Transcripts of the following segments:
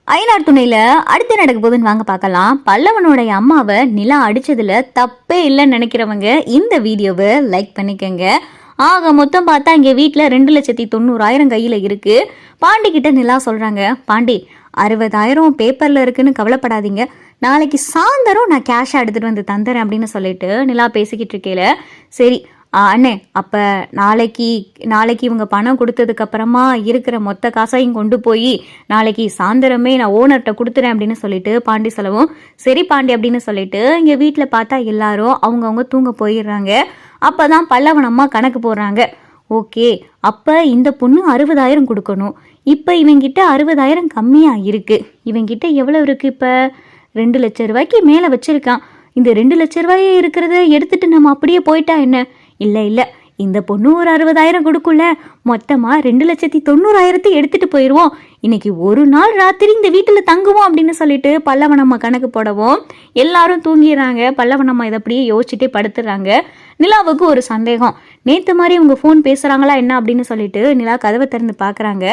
ஐநார் துணையில அடுத்து நடக்க போகுதுன்னு வாங்க பார்க்கலாம். பல்லவனுடைய அம்மாவை நிலா அடிச்சதுல தப்பே இல்லைன்னு நினைக்கிறவங்க இந்த வீடியோவை லைக் பண்ணிக்கங்க. ஆக மொத்தம் பார்த்தா இங்க வீட்டுல 2,90,000 கையில இருக்கு. பாண்டி கிட்ட நிலா சொல்றாங்க, பாண்டி 60,000 பேப்பர்ல இருக்குன்னு கவலைப்படாதீங்க, நாளைக்கு சாயந்தரம் நான் கேஷா எடுத்துட்டு வந்து தந்துறேன் அப்படின்னு சொல்லிட்டு நிலா பேசிக்கிட்டு இருக்கையில, சரி அண்ணே அப்போ நாளைக்கு இவங்க பணம் கொடுத்ததுக்கு அப்புறமா இருக்கிற மொத்த காசையும் கொண்டு போய் நாளைக்கு சாயந்தரமே நான் ஓனர்கிட்ட கொடுத்துறேன் அப்படின்னு சொல்லிட்டு பாண்டி சொல்லவும், சரி பாண்டி அப்படின்னு சொல்லிட்டு இங்கே வீட்டில் பார்த்தா எல்லாரும் அவங்கவுங்க தூங்க போயிடுறாங்க. அப்போ தான் பல்லவன் அம்மா கணக்கு போடுறாங்க. ஓகே, அப்போ இந்த பொண்ணு 60,000 கொடுக்கணும். இப்போ இவங்கிட்ட 60,000 கம்மியாக இருக்கு. இவங்கிட்ட எவ்வளோ இருக்கு? இப்போ 2 லட்சம் ரூபாய்க்கு மேலே வச்சிருக்கான். இந்த 2 லட்ச ரூபாய் இருக்கிறத எடுத்துட்டு நம்ம அப்படியே போயிட்டா என்ன? இல்லை, இந்த பொண்ணு ஒரு 60,000 கொடுக்கும்ல, மொத்தமாக 2,90,000 எடுத்துட்டு போயிடுவோம். இன்னைக்கு ஒரு நாள் ராத்திரி இந்த வீட்டில் தங்குவோம் அப்படின்னு சொல்லிட்டு பல்லவனம்மா கணக்கு போடவும் எல்லாரும் தூங்கிடுறாங்க. பல்லவனம்மா இதை அப்படியே யோசிச்சுட்டே படுத்துடுறாங்க. நிலாவுக்கு ஒரு சந்தேகம், நேற்று மாதிரி உங்க ஃபோன் பேசுறாங்களா என்ன அப்படின்னு சொல்லிட்டு நிலா கதவை திறந்து பார்க்குறாங்க.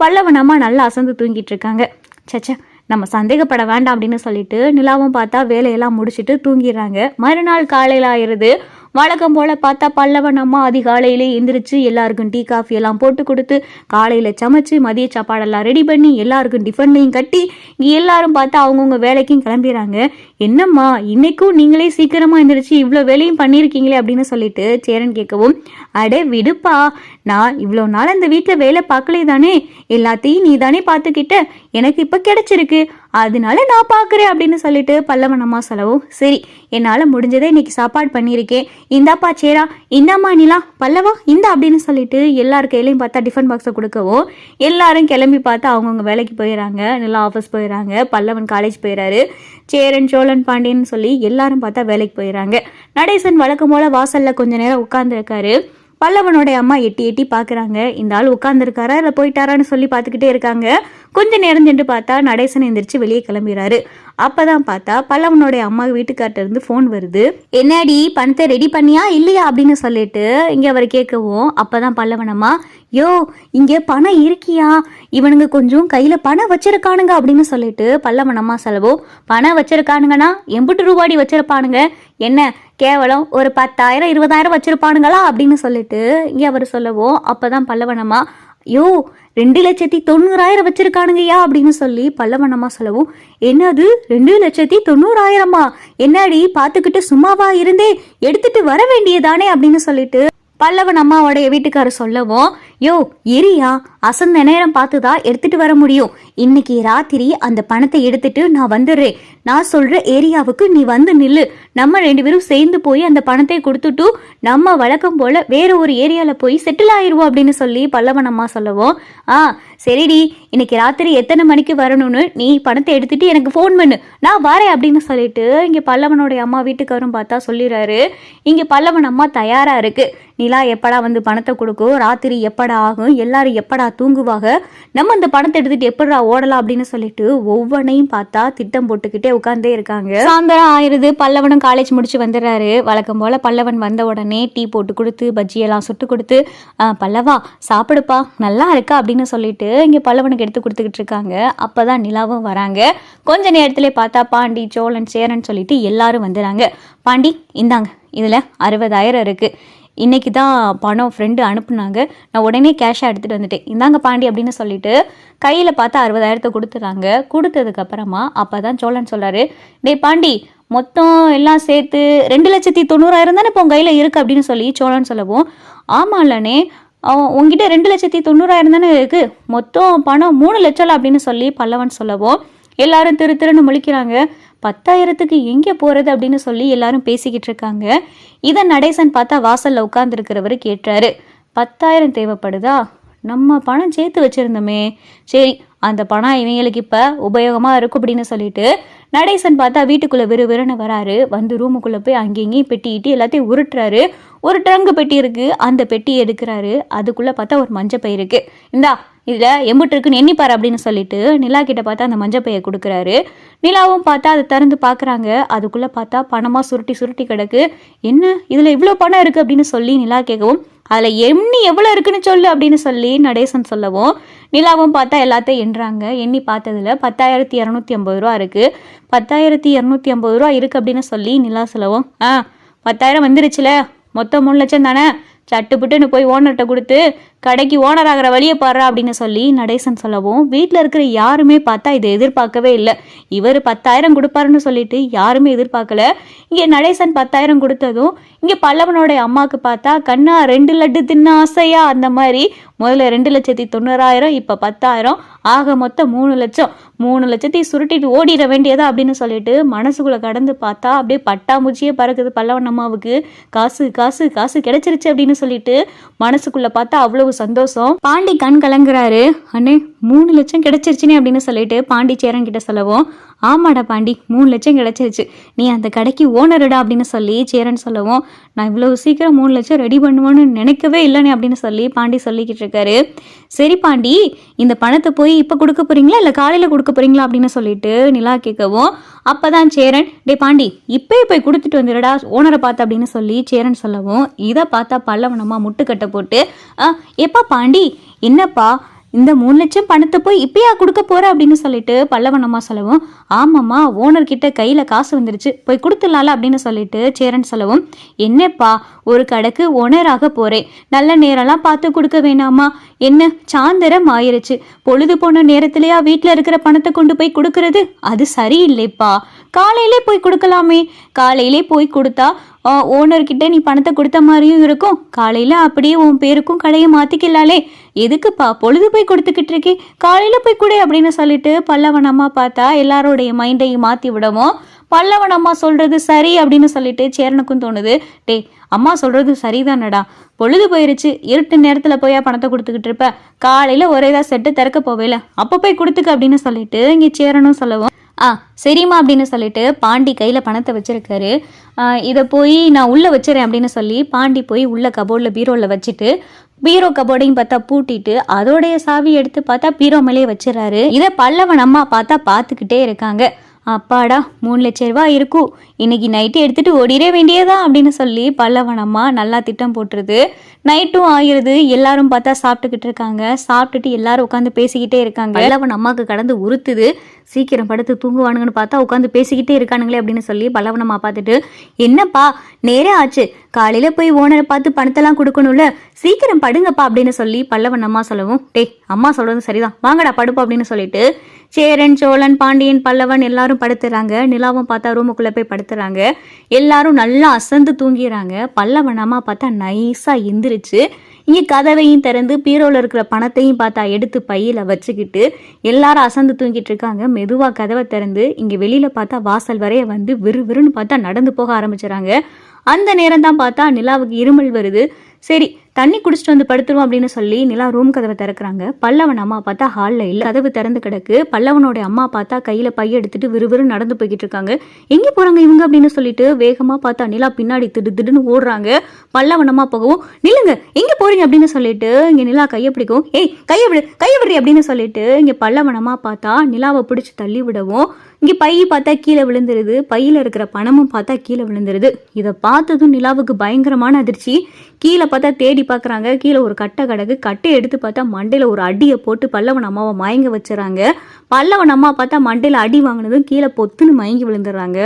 பல்லவனம்மா நல்லா அசந்து தூங்கிட்டு இருக்காங்க. சச்சா, நம்ம சந்தேகப்பட வேண்டாம் அப்படின்னு சொல்லிட்டு நிலாவும் பார்த்தா வேலையெல்லாம் முடிச்சுட்டு தூங்கிடுறாங்க. மறுநாள் காலையில் ஆயிடுது. வழக்கம் போல பார்த்தா பல்லவன் அம்மா அதிகாலையிலே எந்திரிச்சு எல்லாருக்கும் டீ காஃபி எல்லாம் போட்டு கொடுத்து காலையில் சமைச்சு மதிய சாப்பாடெல்லாம் ரெடி பண்ணி எல்லாருக்கும் டிஃபன்லையும் கட்டி எல்லாரும் பார்த்தா அவங்கவுங்க வேலைக்கும் கிளம்பிடுறாங்க. என்னம்மா இன்னைக்கும் நீங்களே சீக்கிரமாக எந்திரிச்சு இவ்வளோ வேலையும் பண்ணியிருக்கீங்களே அப்படின்னு சொல்லிட்டு சேரன் கேட்கவும், அடே விடுப்பா, நான் இவ்வளோ நாள் அந்த வீட்டில் வேலை பார்க்கலே தானே, எல்லாத்தையும் நீ தானே பார்த்துக்கிட்ட, எனக்கு இப்போ கிடைச்சிருக்கு, அதனால நான் பார்க்குறேன் அப்படின்னு சொல்லிட்டு பல்லவன் அம்மா சொல்லவும், சரி என்னால் முடிஞ்சதை இன்னைக்கு சாப்பாடு பண்ணியிருக்கேன், இந்தாப்பா சேரா, இந்தாம்மா நிலா, பல்லவா இந்தா அப்படின்னு சொல்லிட்டு எல்லார் கையிலையும் பார்த்தா டிஃபன் பாக்ஸை கொடுக்கவும் எல்லாரும் கிளம்பி பார்த்தா அவங்கவுங்க வேலைக்கு போயிடறாங்க. நிலா ஆஃபீஸ் போயிடறாங்க, பல்லவன் காலேஜ் போயிடறாரு, சேரன் சோழன் பாண்டியன்னு சொல்லி எல்லாரும் பார்த்தா வேலைக்கு போயிடறாங்க. நடேசன் வழக்கம் போல வாசல்ல கொஞ்ச நேரம் உட்கார்ந்து இருக்காரு. பல்லவனுடைய அம்மா எட்டி எட்டி பார்க்குறாங்க, இந்த ஆள் உட்காந்துருக்காரா இல்லை போயிட்டாரான்னு சொல்லி பார்த்துக்கிட்டே இருக்காங்க. கொஞ்ச நேரம் சென்று பார்த்தா நடேசன் எந்திரிச்சு வெளியே கிளம்பிடுறாரு. அப்பதான் பார்த்தா பல்லவனுடைய அம்மா வீட்டுக்கார்ட்ட இருந்து ஃபோன் வருது. என்னடி பணத்தை ரெடி பண்ணியா இல்லையா அப்படின்னு சொல்லிட்டு இங்கே அவர் கேட்கவும், அப்பதான் பல்லவன் அம்மா, யோ இங்கே பணம் இருக்கியா, இவனுங்க கொஞ்சம் கையில் பணம் வச்சிருக்கானுங்க அப்படின்னு சொல்லிட்டு பல்லவன் அம்மா செலவும், பணம் வச்சிருக்கானுங்கன்னா எம்புட்டு ரூபாடி வச்சிருப்பானுங்க, என்ன கேவலம் ஒரு 10,000 20,000 வச்சிருப்பானுங்களா அப்படின்னு சொல்லிட்டு இங்கே அவர் சொல்லவும், அப்பதான் பல்லவனம்மா, யோ 2,90,000 வச்சிருக்கானுங்கய்யா அப்படின்னு சொல்லி பல்லவனம்மா சொல்லவும், என்னது 2,90,000? என்னடி பார்த்துக்கிட்டு சும்மாவா இருந்தே, எடுத்துட்டு வர வேண்டியதானே அப்படின்னு சொல்லிட்டு பல்லவன் அம்மாவோடைய வீட்டுக்காரர் சொல்லவும், யோ எரியா, அசந்த நேரம் பார்த்துதான் எடுத்துட்டு வர முடியும், இன்னைக்கு ராத்திரி அந்த பணத்தை எடுத்துட்டு நான் வந்துடுறேன், நான் சொல்ற ஏரியாவுக்கு நீ வந்து நில்லு, நம்ம 2 பேரும் சேர்ந்து போய் அந்த பணத்தை கொடுத்துட்டு நம்ம வழக்கம் போல வேற ஒரு ஏரியால போய் செட்டில் ஆயிடுவோம் அப்படின்னு சொல்லி பல்லவன் அம்மா சொல்லவும், சரிடி இன்னைக்கு ராத்திரி எத்தனை மணிக்கு வரணும்னு நீ பணத்தை எடுத்துட்டு எனக்கு ஃபோன் பண்ணு, நான் வரேன் அப்படின்னு சொல்லிட்டு இங்க பல்லவனுடைய அம்மா வீட்டுக்காரும் பார்த்தா சொல்லிடுறாரு. இங்க பல்லவன் அம்மா தயாரா இருக்கு. நிலா எப்படா வந்து பணத்தை கொடுக்கும், ராத்திரி எப்படா ஆகும், எல்லாரும் எப்படா தூங்குவாங்க, நம்ம அந்த பணத்தை எடுத்துட்டு எப்படா ஓடலாம் அப்படின்னு சொல்லிட்டு ஒவ்வொன்றையும் பார்த்தா திட்டம் போட்டுக்கிட்டே உட்கார்ந்தே இருக்காங்க. சாயந்தரம் ஆயிருது. பல்லவனும் காலேஜ் முடிச்சு வந்துடுறாரு. வழக்கம் போல பல்லவன் வந்த உடனே டீ போட்டு கொடுத்து பஜ்ஜியெல்லாம் சுட்டு கொடுத்து, பல்லவா சாப்பிடுப்பா நல்லா இருக்கா அப்படின்னு சொல்லிட்டு இங்கே பல்லவனுக்கு எடுத்து கொடுத்துக்கிட்டு இருக்காங்க. அப்பதான் நிலாவும் வராங்க. கொஞ்ச நேரத்திலே பார்த்தா பாண்டி சோழன் சேரன் சொல்லிட்டு எல்லாரும் வந்துடுறாங்க. பாண்டி இந்தாங்க, இதில் 60,000 இருக்கு, இன்னைக்கு தான் பணம் ஃப்ரெண்டு அனுப்புனாங்க, நான் உடனே கேஷாக எடுத்துகிட்டு வந்துட்டேன், இந்தாங்க பாண்டி அப்படின்னு சொல்லிட்டு கையில் பார்த்தா 60,000 கொடுத்துட்றாங்க. கொடுத்ததுக்கப்புறமா அப்போ தான் சோழன் சொல்கிறாரு, டேய் பாண்டி மொத்தம் எல்லாம் சேர்த்து 2,90,000 தானே இப்போ உங்கள் கையில் இருக்குது அப்படின்னு சொல்லி சோழன் சொல்லவும், ஆமாம் இல்லைனே உங்ககிட்ட 2,90,000 தானே இருக்குது, மொத்தம் பணம் 3 லட்சம் அப்படின்னு சொல்லி பல்லவன் சொல்லவும் எல்லாரும் திருன்னு முழிக்கிறாங்க. 10,000க்கு எங்கே போகிறது அப்படின்னு சொல்லி எல்லாரும் பேசிக்கிட்டு இருக்காங்க. இதை நடேசன் பார்த்தா வாசலில் உட்காந்துருக்கிறவர் கேட்டுறாரு, 10,000 தேவைப்படுதா, நம்ம பணம் சேர்த்து வச்சுருந்தோமே, சரி அந்த பணம் இவங்களுக்கு இப்போ உபயோகமாக இருக்கும் அப்படின்னு சொல்லிட்டு நடேசன் பார்த்தா வீட்டுக்குள்ளே விறுவிறுன்னு வராரு. வந்து ரூமுக்குள்ளே போய் அங்கேயும் பெட்டிக்கிட்டு எல்லாத்தையும் உருட்டுறாரு. ஒரு ட்ரங்கு பெட்டி இருக்குது, அந்த பெட்டியை எடுக்கிறாரு. அதுக்குள்ளே பார்த்தா ஒரு மஞ்சப்பை இருக்குது, இந்தா இதில் எம்பிட்டு இருக்குன்னு எண்ணிப்பாரு அப்படின்னு சொல்லிட்டு நிலா கிட்ட பார்த்தா அந்த மஞ்சப்பையை கொடுக்குறாரு. நிலாவும் பார்த்தா அதை திறந்து பார்க்குறாங்க. அதுக்குள்ளே பார்த்தா பணமாக சுருட்டி கிடக்கு. என்ன இதில் இவ்வளோ பணம் இருக்குது அப்படின்னு சொல்லி நிலா கேட்கவும், அதில் எண்ணி எவ்வளோ இருக்குன்னு சொல்லு அப்படின்னு சொல்லி நடேசன் சொல்லவும் நிலாவும் பார்த்தா எல்லாத்தையும் எண்ணுறாங்க. எண்ணி பார்த்ததுல 10,250 ரூபா இருக்குது. 10,250 ரூபா இருக்குது அப்படின்னு சொல்லி நிலா சொல்லவும் 10,000 வந்துருச்சுல, மொத்தம் 3 லட்சம் தானே, சட்டுப்புட்டுன்னு போய் ஓனர்கிட்ட கொடுத்து கடைக்கு ஓனர் ஆகிற வழியை பாடுறா அப்படின்னு சொல்லி நடேசன் சொல்லவும் வீட்டில் இருக்கிற யாருமே பார்த்தா இதை எதிர்பார்க்கவே இல்லை. இவர் 10,000 கொடுப்பாருன்னு சொல்லிட்டு யாருமே எதிர்பார்க்கல. இங்கே நடேசன் 10,000 கொடுத்ததும் இங்கே பல்லவனோடைய அம்மாவுக்கு பார்த்தா கண்ணா 2 லட்டு தின்ன ஆசையா அந்த மாதிரி முதல்ல 2,90,000 இப்போ 10,000 ஆக மொத்தம் 3 லட்சம். 3 லட்சத்தையும் சுருட்டிட்டு ஓடிட வேண்டியதா அப்படின்னு சொல்லிட்டு மனசுக்குள்ளே கடந்து பார்த்தா அப்படியே பட்டாம்பூச்சியே பறக்குது பல்லவன் அம்மாவுக்கு. காசு காசு காசு கிடைச்சிருச்சு அப்படின்னு சொல்லிட்டு மனசுக்குள்ளே பார்த்தா அவ்வளவு சந்தோஷம். பாண்டி கண் கலங்குறாரு. அண்ணே 3 லட்சம் கிடைச்சிருச்சுனே அப்படின்னு சொல்லிட்டு பாண்டி சேரன் கிட்ட சொல்லவும் ஆமாடா பாண்டி 3 லட்சம் கிடைச்சிருச்சு, நீ அந்த கடைக்கு ஓனருடா அப்படின்னு சொல்லி சேரன் சொல்லவும் நான் இவ்வளவு சீக்கிரம் 3 லட்சம் ரெடி பண்ணுவேன்னு நினைக்கவே இல்லைனே அப்படின்னு சொல்லி பாண்டி சொல்லிக்கிட்டு இருக்காரு. சரி பாண்டி, இந்த பணத்தை போய் இப்போ கொடுக்க போறீங்களா இல்லை காலையில் கொடுக்க போறீங்களா அப்படின்னு சொல்லிட்டு நிலா கேட்கவும் அப்பதான் சேரன் டே பாண்டி இப்பயே போய் கொடுத்துட்டு வந்துடுடா ஓனரை பார்த்து அப்படின்னு சொல்லி சேரன் சொல்லவும் இதை பார்த்தா பல்லவனம்மா முட்டுக்கட்டை போட்டு எப்பா பாண்டி என்னப்பா இந்த 3 லட்சம் பணத்தை போய் இப்பயா கொடுக்க போற அப்படின்னு சொல்லிட்டு பல்லவனம்மா சொல்லவும் ஆமாம்மா ஓனர்கிட்ட கையில காசு வந்துருச்சு போய் கொடுத்துடலாம்ல அப்படின்னு சொல்லிட்டு சேரன் சொல்லவும் என்னப்பா ஒரு கடைக்கு ஓனராக போறேன், நல்ல நேரம்லாம் பார்த்து கொடுக்க வேணாமா, என்ன சாயந்தரம் ஆயிருச்சு, பொழுது போன நேரத்திலேயா வீட்டில் இருக்கிற பணத்தை கொண்டு போய் கொடுக்கறது, அது சரியில்லைப்பா, காலையிலே போய் கொடுக்கலாமே, காலையிலே போய் கொடுத்தா ஓனர்கிட்ட நீ பணத்தை கொடுத்த மாதிரியும் இருக்கும், காலையில் அப்படியே உன் பேருக்கும் கடையை மாற்றிக்கலாலே, எதுக்குப்பா பொழுது போய் கொடுத்துக்கிட்டு இருக்கே, காலையில் போய் கொடு அப்படின்னு சொல்லிட்டு பல்லவன் அம்மா பார்த்தா எல்லாரோடைய மைண்டையும் மாற்றி விடவும் பல்லவன் அம்மா சொல்கிறது சரி அப்படின்னு சொல்லிட்டு சேரனுக்கும் தோணுது. டே அம்மா சொல்கிறது சரிதானடா, பொழுது போயிருச்சு, இருட்டு நேரத்தில் போய் பணத்தை கொடுத்துக்கிட்டு இருப்ப, காலையில் ஒரே தான் செட்டு திறக்க போவேல அப்போ போய் கொடுத்துக்க அப்படின்னு சொல்லிட்டு இங்கே சேரனும் சொல்லவும் சரிம்மா அப்படின்னு சொல்லிட்டு பாண்டி கையில் பணத்தை வச்சிருக்காரு. இதை போய் நான் உள்ளே வச்சுறேன் அப்படின்னு சொல்லி பாண்டி போய் உள்ள கபோர்டில் பீரோவில் வச்சுட்டு பீரோ கபோர்டையும் பார்த்தா பூட்டிட்டு அதோடைய சாவி எடுத்து பார்த்தா பீரோ மேலேயே வச்சிடறாரு. இதை பல்லவன் அம்மா பார்த்தா பார்த்துக்கிட்டே இருக்காங்க. அப்பாடா 3 லட்சம் ரூபா இருக்கும், இன்னைக்கு நைட்டு எடுத்துட்டு ஓடிட வேண்டியதா அப்படின்னு சொல்லி பல்லவன் அம்மா நல்லா திட்டம் போட்டுருது. நைட்டும் ஆகிருது, எல்லாரும் பார்த்தா சாப்பிட்டுக்கிட்டு இருக்காங்க. சாப்பிட்டுட்டு எல்லாரும் உட்காந்து பேசிக்கிட்டே இருக்காங்க. பல்லவன் அம்மாவுக்கு கடந்து உறுத்துது, சீக்கிரம் படுத்து தூங்குவானுங்கன்னு பார்த்தா உட்காந்து பேசிக்கிட்டே இருக்கானுங்களே அப்படின்னு சொல்லி பல்லவன் அம்மா பார்த்துட்டு என்னப்பா நேரம் ஆச்சு, காலையில போய் ஓனரை பார்த்து பணத்தெல்லாம் கொடுக்கணும்ல, சீக்கிரம் படுங்கப்பா அப்படின்னு சொல்லி பல்லவன் அம்மா சொல்லவும் டேய் அம்மா சொல்றது சரிதான் வாங்கடா படுப்போம் அப்படின்னு சொல்லிட்டு சேரன் சோழன் பாண்டியன் பல்லவன் எல்லாரும் படுத்துறாங்க. நிலாவும் பார்த்தா ரூமுக்குள்ள போய் படுத்துறாங்க. எல்லாரும் நல்லா அசந்து தூங்கிறாங்க. பல்லவன் அம்மா பார்த்தா நைஸா எந்திரிச்சு இங்கே கதவையும் திறந்து பீரோவில் இருக்கிற பணத்தையும் பார்த்தா எடுத்து பையில வச்சுக்கிட்டு எல்லாரும் அசந்து தூங்கிட்டு இருக்காங்க. மெதுவாக கதவை திறந்து இங்கே வெளியில பார்த்தா வாசல் வரைய வந்து விறுவிறுன்னு பார்த்தா நடந்து போக ஆரம்பிச்சுறாங்க. அந்த நேரம் தான் பார்த்தா நிலாவுக்கு இருமல் வருது. சரி தண்ணி குடிச்சிட்டு வந்து படுத்துருவோம் அப்படின்னு சொல்லி நிலா ரூம் கதவை திறக்கிறாங்க. பல்லவன் அம்மா பார்த்தா ஹாலில் இல்லை, கதவு திறந்து கிடக்கு. பல்லவனோட அம்மா பார்த்தா கையில் பைய எடுத்துட்டு விறுவிறு நடந்து போய்கிட்டு இருக்காங்க. எங்கே போகிறாங்க இவங்க அப்படின்னு சொல்லிட்டு வேகமாக பார்த்தா நிலா பின்னாடி திடுன்னு ஓடுறாங்க. பல்லவன் அம்மா போகவும் நில்லுங்க எங்கே போறீங்க அப்படின்னு சொல்லிட்டு இங்கே நிலா கையை பிடிக்கும். ஏய் கையை விடு அப்படின்னு சொல்லிட்டு இங்கே பல்லவன் அம்மா பார்த்தா நிலாவை பிடிச்சி தள்ளி விடவும் இங்கே பை பார்த்தா கீழே விழுந்துருது. பையில் இருக்கிற பணமும் பார்த்தா கீழே விழுந்துருது. இதை பார்த்ததும் நிலாவுக்கு பயங்கரமான அதிர்ச்சி. கீழே பார்த்தா தேடி பார்க்குறாங்க. கீழே ஒரு கட்டை கிடக்கு. கட்டையை எடுத்து பார்த்தா மண்டையில் ஒரு அடியை போட்டு பல்லவன் அம்மாவை மயங்க வச்சுறாங்க. பல்லவன் அம்மா பார்த்தா மண்டையில் அடி வாங்கினதும் கீழே பொத்துன்னு மயங்கி விழுந்துடுறாங்க.